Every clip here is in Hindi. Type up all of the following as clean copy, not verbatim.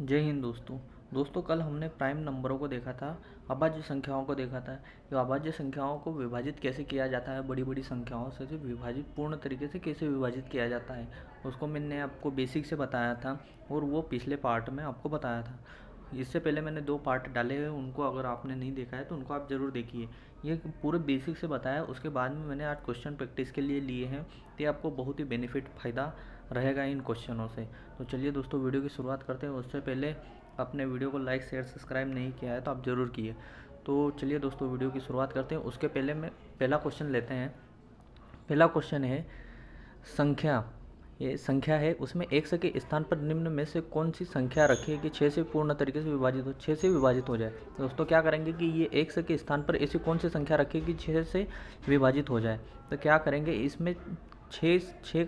जय हिंद दोस्तों कल हमने प्राइम नंबरों को देखा था। अभाज्य संख्याओं को देखा था कि अभाज्य संख्याओं को विभाजित कैसे किया जाता है, बड़ी बड़ी संख्याओं से विभाजित पूर्ण तरीके से कैसे विभाजित किया जाता है, उसको मैंने आपको बेसिक से बताया था और वो पिछले पार्ट में आपको बताया था। इससे पहले मैंने 2 पार्ट डाले हैं, उनको अगर आपने नहीं देखा है तो उनको आप ज़रूर देखिए। ये पूरे बेसिक से बताया, उसके बाद में मैंने आज क्वेश्चन प्रैक्टिस के लिए लिए हैं, तो आपको बहुत ही बेनिफिट फ़ायदा रहेगा इन क्वेश्चनों से। तो चलिए दोस्तों वीडियो की शुरुआत करते हैं। उससे पहले अपने वीडियो को लाइक शेयर सब्सक्राइब नहीं किया है तो आप ज़रूर किए। तो चलिए दोस्तों वीडियो की शुरुआत करते हैं। उसके पहले मैं पहला क्वेश्चन लेते हैं। पहला क्वेश्चन है संख्या। ये संख्या है, उसमें 100 के स्थान पर निम्न में से कौन सी संख्या रखें कि 6 से पूर्ण तरीके से विभाजित हो, 6 से विभाजित हो जाए। दोस्तों क्या करेंगे कि ये 100 के स्थान पर ऐसी कौन सी संख्या रखें कि 6 से विभाजित हो जाए। तो क्या करेंगे, इसमें 6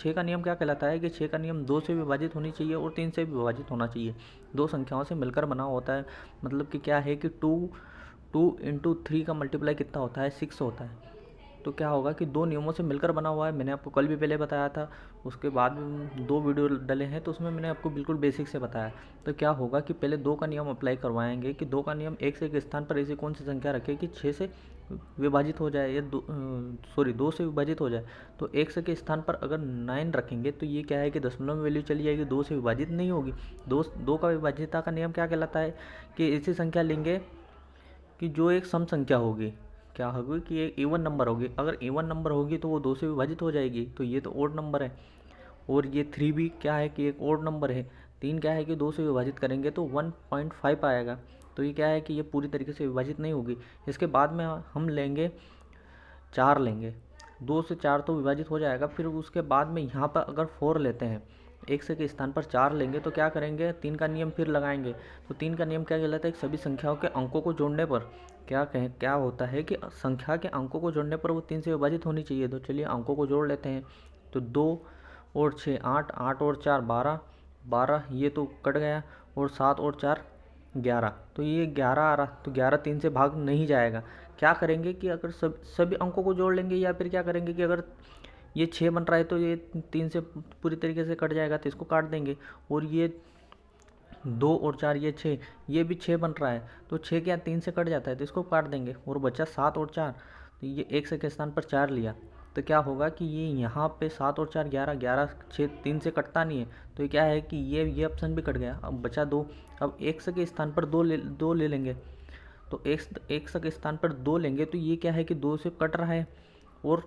का नियम क्या कहलाता है कि 6 का नियम 2 से विभाजित होनी चाहिए और 3 से विभाजित होना चाहिए। दो संख्याओं से मिलकर बना होता है। मतलब कि क्या है कि 2 इंटू 3 का मल्टीप्लाई कितना होता है, 6 होता है। तो क्या होगा कि 2 नियमों से मिलकर बना हुआ है। मैंने आपको कल भी पहले बताया था, उसके बाद 2 वीडियो डले हैं तो उसमें मैंने आपको बिल्कुल बेसिक से बताया। तो क्या होगा कि पहले 2 का नियम अप्लाई करवाएंगे कि 2 का नियम 1 से के स्थान पर ऐसी कौन सी संख्या रखे कि 6 से विभाजित हो जाए या 2 से विभाजित हो जाए। तो 1 के स्थान पर अगर 9 रखेंगे तो ये क्या है कि दशमलव में वैल्यू चली जाएगी, 2 से विभाजित नहीं होगी। 2 का विभाज्यता का नियम क्या कहलाता है कि ऐसी संख्या लेंगे कि जो एक सम संख्या होगी। क्या होगी कि एक इवन नंबर होगी। अगर इवन नंबर होगी तो वो 2 से विभाजित हो जाएगी, तो ये तो ओड नंबर है। और ये 3 भी क्या है कि एक ओड नंबर है। 3 क्या है कि 2 से विभाजित करेंगे तो 1.5 आएगा। तो ये क्या है कि ये पूरी तरीके से विभाजित नहीं होगी। इसके बाद में हम लेंगे 4 लेंगे, 2 से 4 तो विभाजित हो जाएगा। फिर उसके बाद में यहाँ पर अगर 4 लेते हैं, 1 के स्थान पर 4 लेंगे तो क्या करेंगे, 3 का नियम फिर लगाएंगे। तो 3 का नियम क्या कहलाता है, सभी संख्याओं के अंकों को जोड़ने पर क्या होता है कि संख्या के अंकों को जोड़ने पर वो 3 से विभाजित होनी चाहिए। तो चलिए अंकों को जोड़ लेते हैं। तो 2 और 6 8, 8 और 4 12, 12 ये तो कट गया, और 7 और 4 11। तो ये 11 आ रहा, तो 11 3 से भाग नहीं जाएगा। क्या करेंगे कि अगर सभी अंकों को जोड़ लेंगे, या फिर क्या करेंगे कि अगर ये 6 बन रहा है तो ये 3 से पूरी तरीके से कट जाएगा, तो इसको काट देंगे। और ये 2 और 4 ये 6, ये भी 6 बन रहा है तो 6 क्या 3 से कट जाता है, तो इसको काट देंगे। और बचा 7 और 4, तो ये 1 के स्थान पर 4 लिया तो क्या होगा कि ये यहाँ पे 7 और 4 11, 11 6 3 से कटता नहीं है। तो ये क्या है कि ये ऑप्शन भी कट गया। अब बचा 2। अब 1 के स्थान पर 2 ले लेंगे। तो एक के स्थान पर 2 लेंगे तो ये क्या है कि 2 से कट रहा है। और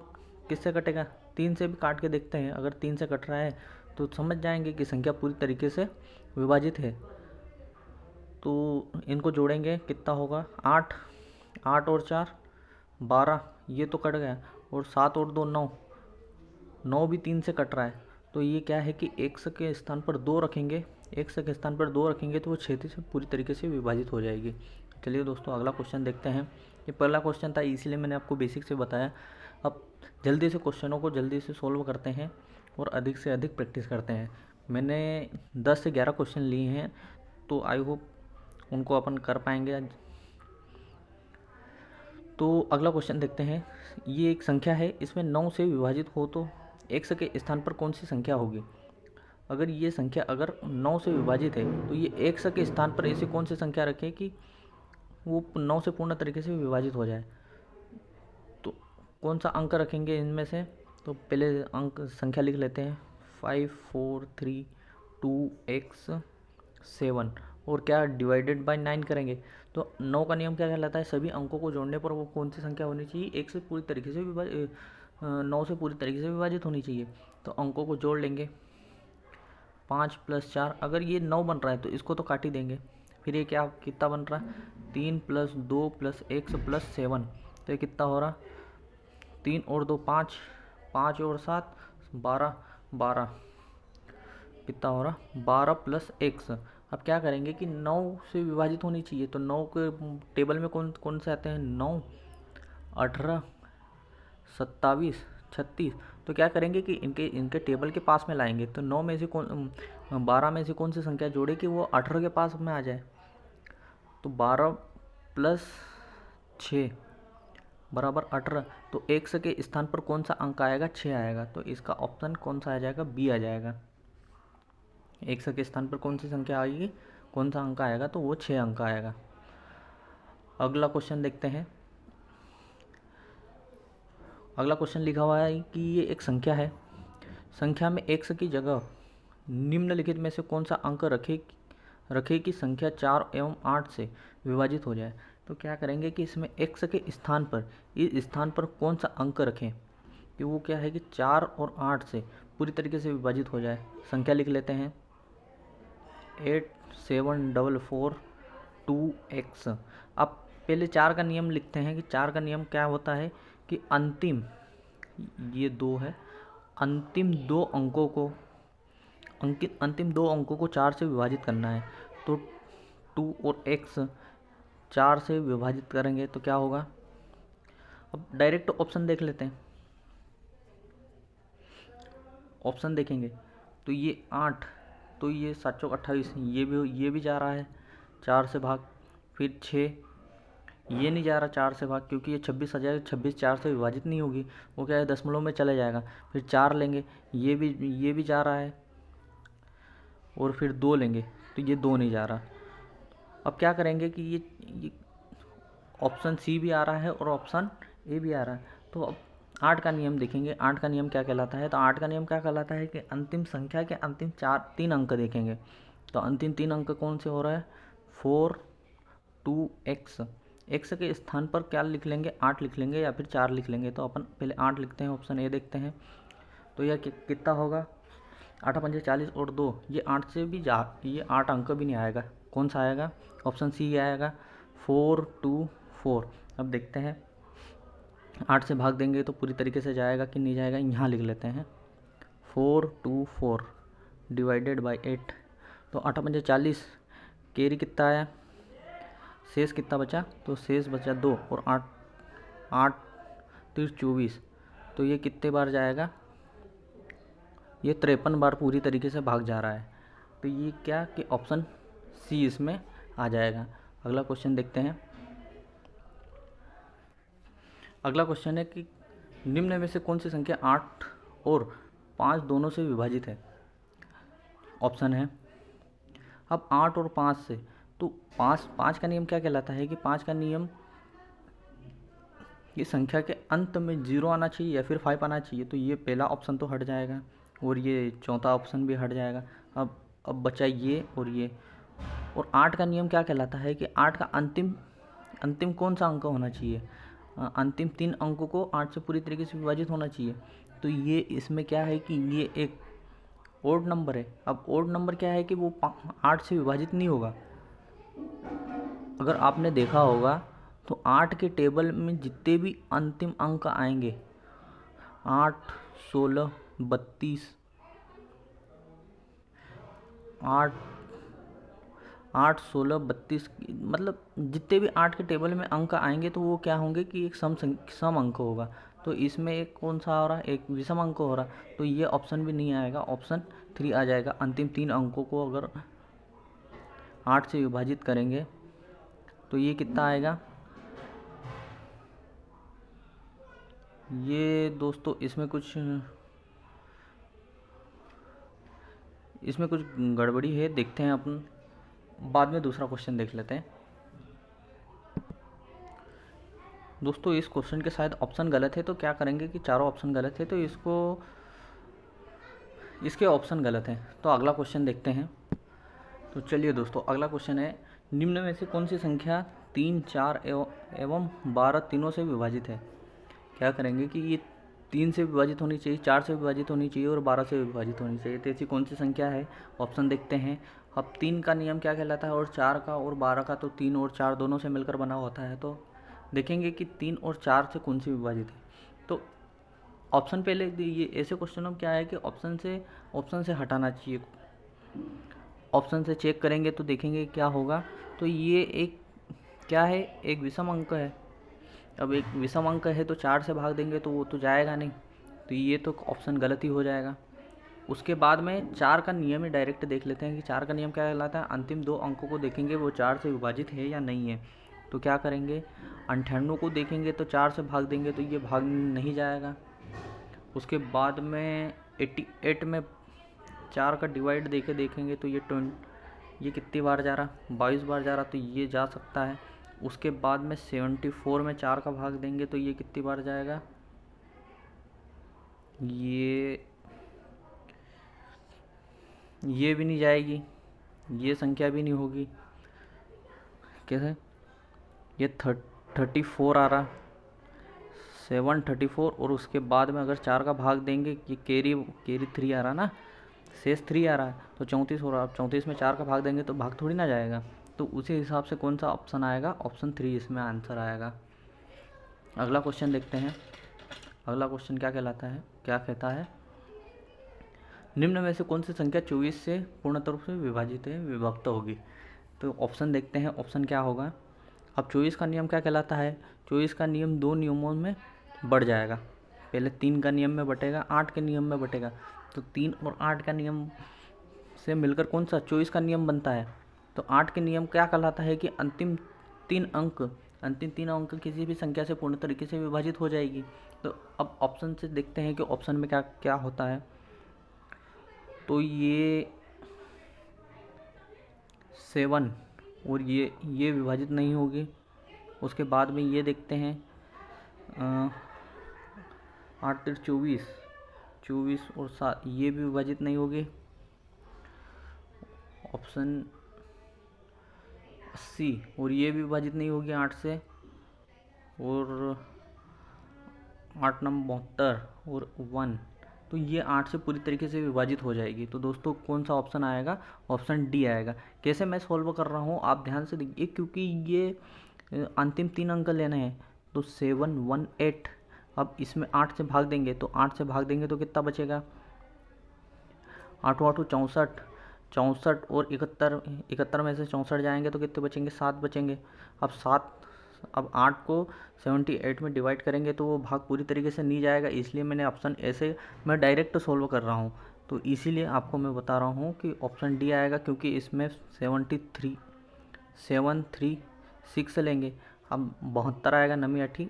किससे कटेगा, 3 से भी काट के देखते हैं। अगर 3 से कट रहा है तो समझ जाएंगे कि संख्या पूरी तरीके से विभाजित है। तो इनको जोड़ेंगे, कितना होगा 8, 8 और 4 12, ये तो कट गया। और 7 और 2 9, 9 भी 3 से कट रहा है। तो ये क्या है कि 1 के स्थान पर 2 रखेंगे, 1 के स्थान पर 2 रखेंगे तो वो 6 से पूरी तरीके से विभाजित हो जाएगी। चलिए दोस्तों अगला क्वेश्चन देखते हैं। ये पहला क्वेश्चन था इसलिए मैंने आपको बेसिक से बताया। अब जल्दी से क्वेश्चनों को जल्दी से सोल्व करते हैं और अधिक से अधिक प्रैक्टिस करते हैं। मैंने 10 से 11 क्वेश्चन लिए हैं, तो आई होप उनको अपन कर पाएंगे आज। तो अगला क्वेश्चन देखते हैं। ये एक संख्या है, इसमें 9 से विभाजित हो तो 1 के स्थान पर कौन सी संख्या होगी। अगर ये संख्या अगर 9 से विभाजित है तो ये 1 के स्थान पर ऐसी कौन सी संख्या रखें कि वो 9 से पूर्ण तरीके से विभाजित हो जाए। तो कौन सा अंक रखेंगे इनमें से, तो पहले अंक संख्या लिख लेते हैं। 5 4 3 2 x 7, और क्या डिवाइडेड बाय 9 करेंगे। तो 9 का नियम क्या कहलाता है, सभी अंकों को जोड़ने पर वो कौन सी संख्या होनी चाहिए, 1 से पूरी तरीके से 9 से पूरी तरीके से विभाजित होनी चाहिए। तो अंकों को जोड़ लेंगे। 5 + 4, अगर ये 9 बन रहा है तो इसको तो काट ही देंगे। फिर ये क्या कितना बन रहा है, 3 + 2 + x + 7, तो ये कितना हो रहा, 3 और 2 5, 5 और 7 12, 12 कितना हो रहा 12 + x। अब क्या करेंगे कि 9 से विभाजित होनी चाहिए, तो 9 के टेबल में कौन कौन से आते हैं, 9 18 27 36। तो क्या करेंगे कि इनके इनके टेबल के पास में लाएंगे। तो 9 में से 12 में से कौन सी संख्या जोड़े कि वो 18 के पास में आ जाए। तो 12 + 6 बराबर 18। तो 1 के स्थान पर कौन सा अंक आएगा, 6 आएगा। तो इसका ऑप्शन कौन सा आ जाएगा, बी आ जाएगा। 100 के स्थान पर कौन सी संख्या आएगी, कौन सा अंक आएगा, तो वो 6 अंक आएगा। अगला क्वेश्चन देखते हैं। अगला क्वेश्चन लिखा हुआ है कि ये एक संख्या है, संख्या में 100 की जगह निम्नलिखित में से कौन सा अंक रखे कि संख्या 4 एवं 8 से विभाजित हो जाए। तो क्या करेंगे कि इसमें 100 के स्थान पर, इस स्थान पर कौन सा अंक रखें कि वो क्या है कि 4 और 8 से पूरी तरीके से विभाजित हो जाए। संख्या लिख लेते हैं 8744 अब पहले 4 का नियम लिखते हैं कि 4 का नियम क्या होता है कि अंतिम, ये 2 है, अंतिम दो अंकों को 4 से विभाजित करना है। तो 2 और x 4 से विभाजित करेंगे तो क्या होगा। अब डायरेक्ट ऑप्शन देख लेते हैं। ऑप्शन देखेंगे तो ये 8, तो ये 7 चौक 28, ये भी जा रहा है 4 से भाग। फिर 6, ये नहीं जा रहा 4 से भाग, क्योंकि ये 26 आ जाएगा, 26 4 से विभाजित नहीं होगी, वो क्या है दशमलव में चले जाएगा। फिर 4 लेंगे, ये भी जा रहा है, और फिर 2 लेंगे तो ये 2 नहीं जा रहा। अब क्या करेंगे कि ये ऑप्शन सी भी आ रहा है और ऑप्शन ए भी आ रहा है। तो अब 8 का नियम देखेंगे। 8 का नियम क्या कहलाता है, तो 8 का नियम क्या कहलाता है कि अंतिम संख्या के अंतिम 3 अंक देखेंगे। तो अंतिम 3 अंक कौन से हो रहा है, 4 2 x। x के स्थान पर क्या लिख लेंगे, 8 लिख लेंगे या फिर 4 लिख लेंगे। तो अपन पहले 8 लिखते हैं, ऑप्शन ए देखते हैं। तो यह कितना होगा, 8 पंजे 40 और 2, ये 8 से भी ये 8 अंक भी नहीं आएगा। कौन सा आएगा, ऑप्शन सी आएगा 4 2 4। अब देखते हैं 8 से भाग देंगे तो पूरी तरीके से जाएगा कि नहीं जाएगा। यहाँ लिख लेते हैं 4 2 4 डिवाइडेड बाई 8। तो 8 पंजे 40, कैरी कितना आया, शेष कितना बचा, तो शेष बचा 2 और 8 3 24। तो ये कितने बार जाएगा, ये 53 बार पूरी तरीके से भाग जा रहा है। तो ये क्या कि ऑप्शन सी इसमें आ जाएगा। अगला क्वेश्चन देखते हैं। अगला क्वेश्चन है कि निम्न में से कौन सी संख्या 8 और 5 दोनों से विभाजित है। ऑप्शन है, अब 8 और 5 से, तो 5 का नियम क्या कहलाता है कि 5 का नियम ये संख्या के अंत में 0 आना चाहिए या फिर 5 आना चाहिए। तो ये पहला ऑप्शन तो हट जाएगा और ये चौथा ऑप्शन भी हट जाएगा। अब बचा ये और ये। और 8 का नियम क्या कहलाता है कि 8 का अंतिम कौन सा अंक होना चाहिए, अंतिम 3 अंकों को 8 से पूरी तरीके से विभाजित होना चाहिए। तो ये इसमें क्या है कि ये एक ओड नंबर है। अब ओड नंबर क्या है कि वो 8 से विभाजित नहीं होगा। अगर आपने देखा होगा तो 8 के टेबल में जितने भी अंतिम अंक आएंगे, 8 16 32, 8 16 32, मतलब जितने भी 8 के टेबल में अंक आएंगे तो वो क्या होंगे कि एक सम अंक होगा। तो इसमें एक कौन सा हो रहा है, एक विषम अंक हो रहा। तो ये ऑप्शन भी नहीं आएगा, ऑप्शन 3 आ जाएगा। अंतिम 3 अंकों को अगर 8 से विभाजित करेंगे तो ये कितना आएगा। ये दोस्तों इसमें कुछ गड़बड़ी है, देखते हैं अपन बाद में। दूसरा क्वेश्चन देख लेते हैं। दोस्तों इस क्वेश्चन के शायद ऑप्शन गलत है, तो क्या करेंगे कि चारों ऑप्शन गलत है तो इसके ऑप्शन गलत हैं। तो अगला क्वेश्चन देखते हैं। तो चलिए दोस्तों, अगला क्वेश्चन है, निम्न में से कौन सी संख्या 3 4 एवं 12 तीनों से विभाजित है। क्या करेंगे कि ये 3 से विभाजित होनी चाहिए, 4 से विभाजित होनी चाहिए और 12 से विभाजित होनी चाहिए। तो ऐसी कौन सी संख्या है, ऑप्शन देखते हैं। अब 3 का नियम क्या कहलाता है और 4 का और 12 का, तो 3 और 4 दोनों से मिलकर बना होता है। तो देखेंगे कि 3 और 4 से कौन सी विभाजित है। तो ऑप्शन पहले, ये ऐसे क्वेश्चनों में क्या है कि ऑप्शन से हटाना चाहिए। ऑप्शन से चेक करेंगे तो देखेंगे क्या होगा। तो ये एक क्या है, एक विषम अंक है। अब एक विषम अंक है तो 4 से भाग देंगे तो वो तो जाएगा नहीं, तो ये तो ऑप्शन गलत ही हो जाएगा। उसके बाद में 4 का नियम ही डायरेक्ट देख लेते हैं कि 4 का नियम क्या कहलाता है। अंतिम 2 अंकों को देखेंगे वो 4 से विभाजित है या नहीं है। तो क्या करेंगे, 98 को देखेंगे तो 4 से भाग देंगे तो ये भाग नहीं जाएगा। उसके बाद में 88 में 4 का डिवाइड देके देखेंगे तो ये कितनी बार जा रहा, 22 बार जा रहा, तो ये जा सकता है। उसके बाद में 74 में 4 का भाग देंगे तो ये कितनी बार जाएगा, ये भी नहीं जाएगी, ये संख्या भी नहीं होगी। कैसे, ये 34 आ रहा, 734, और उसके बाद में अगर 4 का भाग देंगे, ये कैरी 3 आ रहा ना, शेष 3 आ रहा है, तो 34 हो रहा। अब 34 में 4 का भाग देंगे तो भाग थोड़ी ना जाएगा, तो उसी हिसाब से कौन सा ऑप्शन आएगा, ऑप्शन 3 इसमें आंसर आएगा। अगला क्वेश्चन देखते हैं। अगला क्वेश्चन क्या कहलाता है, क्या कहता है, निम्न में से कौन सी संख्या 24 से पूर्ण रूप से विभाजित है, विभक्त होगी। तो ऑप्शन देखते हैं, ऑप्शन क्या होगा। अब 24 का नियम क्या कहलाता है, 24 का नियम 2 नियमों में बढ़ जाएगा। पहले 3 का नियम में बटेगा, 8 के नियम में बटेगा, तो 3 और 8 का नियम से मिलकर कौन सा 24 का नियम बनता है। तो 8 के नियम क्या कहलाता है कि अंतिम तीन अंक किसी भी संख्या से पूर्ण तरीके से विभाजित हो जाएगी। तो अब ऑप्शन से देखते हैं कि ऑप्शन में क्या क्या होता है। तो ये 7 और ये विभाजित नहीं होगी। उसके बाद में ये देखते हैं 8 3 24 और 7, ये भी विभाजित नहीं होगी। ऑप्शन सी, और ये भी विभाजित नहीं होगी 8 से, और 8 नंबर 72 और 1, तो ये 8 से पूरी तरीके से विभाजित हो जाएगी। तो दोस्तों कौन सा ऑप्शन आएगा, ऑप्शन डी आएगा। कैसे मैं सॉल्व कर रहा हूँ आप ध्यान से देखिए, क्योंकि ये अंतिम 3 अंक लेने हैं। तो 7 1 8, अब इसमें 8 से भाग देंगे, तो 8 से भाग देंगे तो कितना बचेगा, 8 8 64, 64 और 71 में से 64 जाएंगे तो कितने बचेंगे, 7 बचेंगे। अब 8 को 78 में डिवाइड करेंगे तो वो भाग पूरी तरीके से नहीं जाएगा, इसलिए मैंने ऑप्शन ऐसे मैं डायरेक्ट सोल्व कर रहा हूँ। तो इसीलिए आपको मैं बता रहा हूँ कि ऑप्शन डी आएगा, क्योंकि इसमें 736 लेंगे। अब 72 आएगा, नमी 8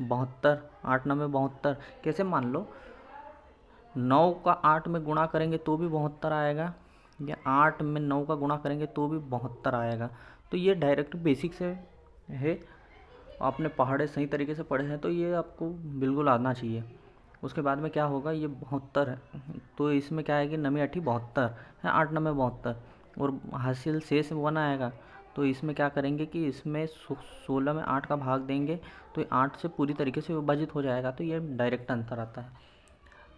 72, 8 9 72। कैसे, मान लो 9 का 8 में गुणा करेंगे तो भी 72 आएगा, या 8 में 9 का गुणा करेंगे तो भी 72 आएगा। तो ये डायरेक्ट बेसिक से है, आपने पढ़े सही तरीके से पढ़े हैं तो ये आपको बिल्कुल आना चाहिए। उसके बाद में क्या होगा, ये 72 है, तो इसमें क्या आएगी, नमी 8 72 है, 8 9 72, और हासिल शेष 1 आएगा। तो इसमें क्या करेंगे कि इसमें 16 में 8 का भाग देंगे तो 8 से पूरी तरीके से विभाजित हो जाएगा। तो ये डायरेक्ट आंसर आता है।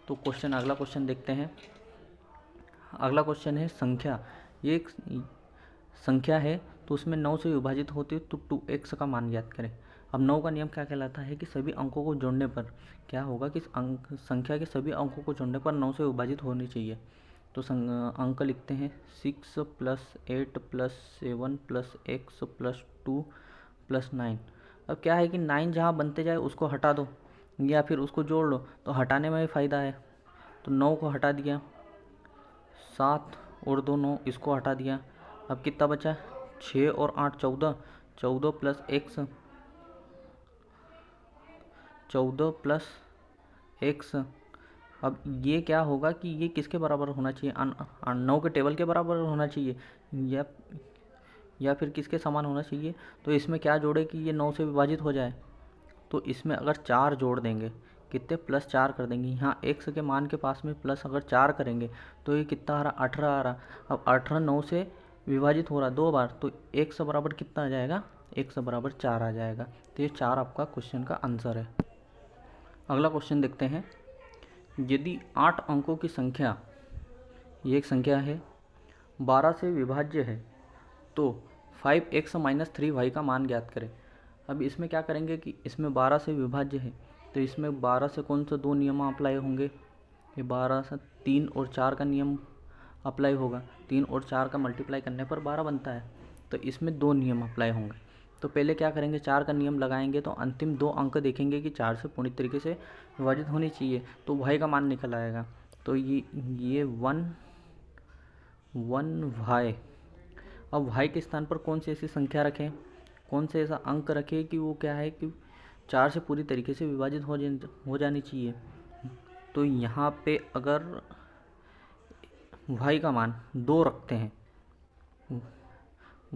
तो अगला क्वेश्चन देखते हैं। अगला क्वेश्चन है संख्या। ये एक संख्या है तो उसमें 9 से विभाजित होती है तो 2x का मान ज्ञात करें। अब 9 का नियम क्या कहलाता है कि सभी अंकों को जोड़ने पर क्या होगा कि संख्या के सभी अंकों को जोड़ने पर 9 से विभाजित होनी चाहिए। तो अंक लिखते हैं 6 + 8 + 7 + x + 2 + 9। अब क्या है कि 9 जहाँ बनते जाए उसको हटा दो या फिर उसको जोड़ लो, तो हटाने में भी फ़ायदा है। तो 9 को हटा दिया, 7 और 2 9, इसको हटा दिया। अब कितना बचा, 6 और 8 14, 14 + x, 14 + x। अब ये क्या होगा कि ये किसके बराबर होना चाहिए, 9 के टेबल के बराबर होना चाहिए, या फिर किसके समान होना चाहिए। तो इसमें क्या जोड़े कि ये 9 से विभाजित हो जाए। तो इसमें अगर 4 जोड़ देंगे, कितने, +4 कर देंगे। यहाँ x के मान के पास में प्लस अगर 4 करेंगे तो ये कितना आ रहा, 18 आ रहा। अब 18 9 से विभाजित हो रहा 2 बार, तो x बराबर कितना आ जाएगा, x बराबर 4 आ जाएगा। तो ये 4 आपका क्वेश्चन का आंसर है। अगला क्वेश्चन देखते हैं। यदि 8 अंकों की संख्या, ये एक संख्या है, 12 से विभाज्य है तो 5x - 3y का मान ज्ञात करें। अब इसमें क्या करेंगे कि इसमें 12 से विभाज्य है तो इसमें 12 से कौन से 2 नियम अप्लाई होंगे, ये 12 से 3 और 4 का नियम अप्लाई होगा। 3 और 4 का मल्टीप्लाई करने पर 12 बनता है, तो इसमें 2 नियम अप्लाई होंगे। तो पहले क्या करेंगे, 4 का नियम लगाएंगे तो अंतिम 2 अंक देखेंगे कि 4 से पूर्ण तरीके से विभाजित होनी चाहिए, तो y का मान निकल आएगा। तो ये 1 y। अब y के स्थान पर कौन सी ऐसी संख्या रखें, कौन से ऐसा अंक रखें कि वो क्या है कि 4 से पूरी तरीके से विभाजित हो जानी चाहिए। तो यहाँ पे अगर y का मान 2 रखते हैं,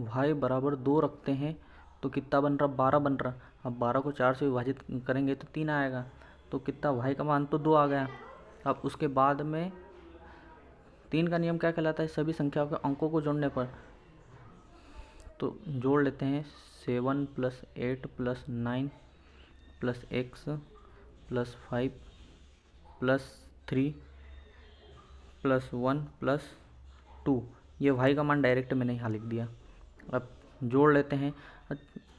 y बराबर 2 रखते हैं तो कितना बन रहा, 12 बन रहा। अब 12 को 4 से विभाजित करेंगे तो 3 आएगा, तो कितना, y का मान तो 2 आ गया। अब उसके बाद में 3 का नियम क्या कहलाता है, सभी संख्याओं के अंकों को जोड़ने पर। तो जोड़ लेते हैं, 7 + 8 + 9 + x + 5 + 3 + 1 + 2। ये y का मान डायरेक्ट मैंने यहाँ लिख दिया। अब जोड़ लेते हैं।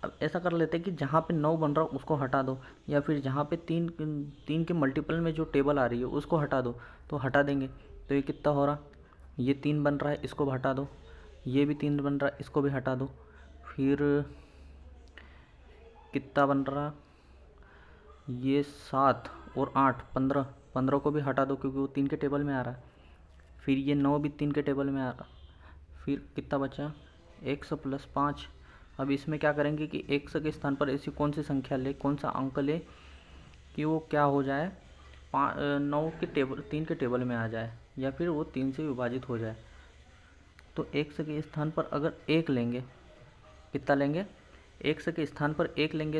अब ऐसा कर लेते हैं कि जहाँ पे 9 बन रहा उसको हटा दो, या फिर जहाँ पे 3 के मल्टीपल में जो टेबल आ रही है उसको हटा दो। तो हटा देंगे तो ये कितना हो रहा, ये 3 बन रहा है, इसको भी हटा दो। ये भी 3 बन रहा है, इसको भी हटा दो। फिर कितना बन रहा, ये 7 और 8 15, 15 को भी हटा दो क्योंकि वो 3 के टेबल में आ रहा है। फिर ये 9 भी 3 के टेबल में आ रहा। फिर कितना बचा, x + 5। अब इसमें क्या करेंगे कि x के स्थान पर ऐसी कौन सी संख्या ले, कौन सा अंक ले कि वो क्या हो जाए, 9 के टेबल 3 के टेबल में आ जाए, या फिर वो 3 से विभाजित हो जाए। तो x के स्थान पर अगर 1 लेंगे, कितना लेंगे, x के स्थान पर 1 लेंगे